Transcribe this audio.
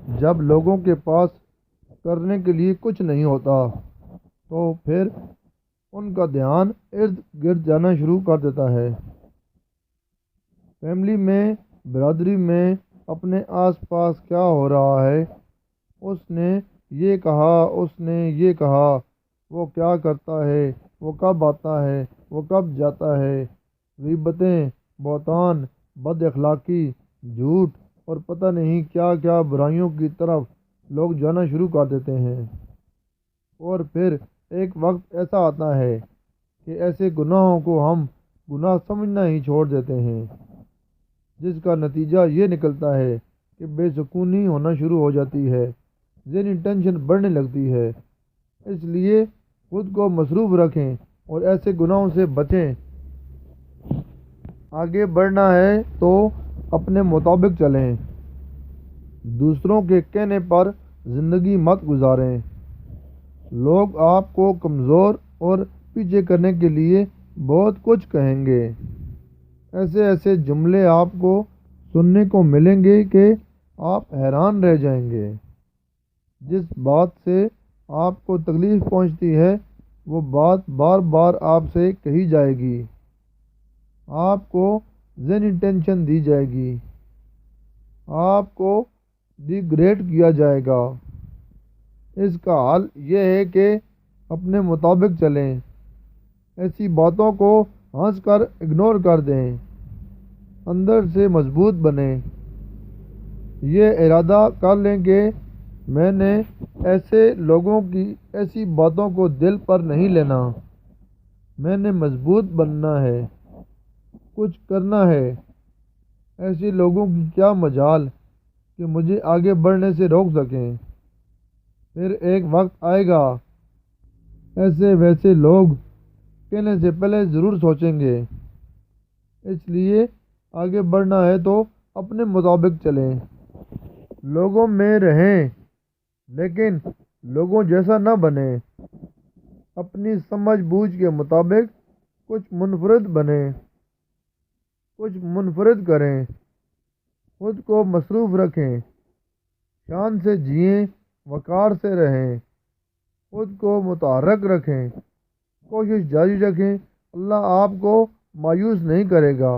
جب لوگوں کے پاس کرنے کے لیے کچھ نہیں ہوتا تو پھر ان کا دھیان ارد گرد جانا شروع کر دیتا ہے۔ فیملی میں، برادری میں، اپنے آس پاس کیا ہو رہا ہے، اس نے یہ کہا، اس نے یہ کہا، وہ کیا کرتا ہے، وہ کب آتا ہے، وہ کب جاتا ہے، غیبتیں، بہتان، بد اخلاقی، جھوٹ اور پتہ نہیں کیا کیا برائیوں کی طرف لوگ جانا شروع کر دیتے ہیں۔ اور پھر ایک وقت ایسا آتا ہے کہ ایسے گناہوں کو ہم گناہ سمجھنا ہی چھوڑ دیتے ہیں، جس کا نتیجہ یہ نکلتا ہے کہ بے سکونی ہونا شروع ہو جاتی ہے، ذہنی ٹینشن بڑھنے لگتی ہے۔ اس لیے خود کو مصروف رکھیں اور ایسے گناہوں سے بچیں۔ آگے بڑھنا ہے تو اپنے مطابق چلیں، دوسروں کے کہنے پر زندگی مت گزاریں۔ لوگ آپ کو کمزور اور پیچھے کرنے کے لیے بہت کچھ کہیں گے۔ ایسے ایسے جملے آپ کو سننے کو ملیں گے کہ آپ حیران رہ جائیں گے۔ جس بات سے آپ کو تکلیف پہنچتی ہے وہ بات بار بار آپ سے کہی جائے گی، آپ کو ذہنی ٹینشن دی جائے گی، آپ کو ڈیگریڈ کیا جائے گا۔ اس کا حل یہ ہے کہ اپنے مطابق چلیں، ایسی باتوں کو ہنس کر اگنور کر دیں، اندر سے مضبوط بنیں۔ یہ ارادہ کر لیں کہ میں نے ایسے لوگوں کی ایسی باتوں کو دل پر نہیں لینا، میں نے مضبوط بننا ہے، کچھ کرنا ہے۔ ایسے لوگوں کی کیا مجال کہ مجھے آگے بڑھنے سے روک سکیں۔ پھر ایک وقت آئے گا ایسے ویسے لوگ کہنے سے پہلے ضرور سوچیں گے۔ اس لیے آگے بڑھنا ہے تو اپنے مطابق چلیں، لوگوں میں رہیں لیکن لوگوں جیسا نہ بنیں۔ اپنی سمجھ بوجھ کے مطابق کچھ منفرد بنیں، کچھ منفرد کریں، خود کو مصروف رکھیں، شان سے جئیں، وقار سے رہیں، خود کو متحرک رکھیں، کوشش جاری رکھیں۔ اللہ آپ کو مایوس نہیں کرے گا۔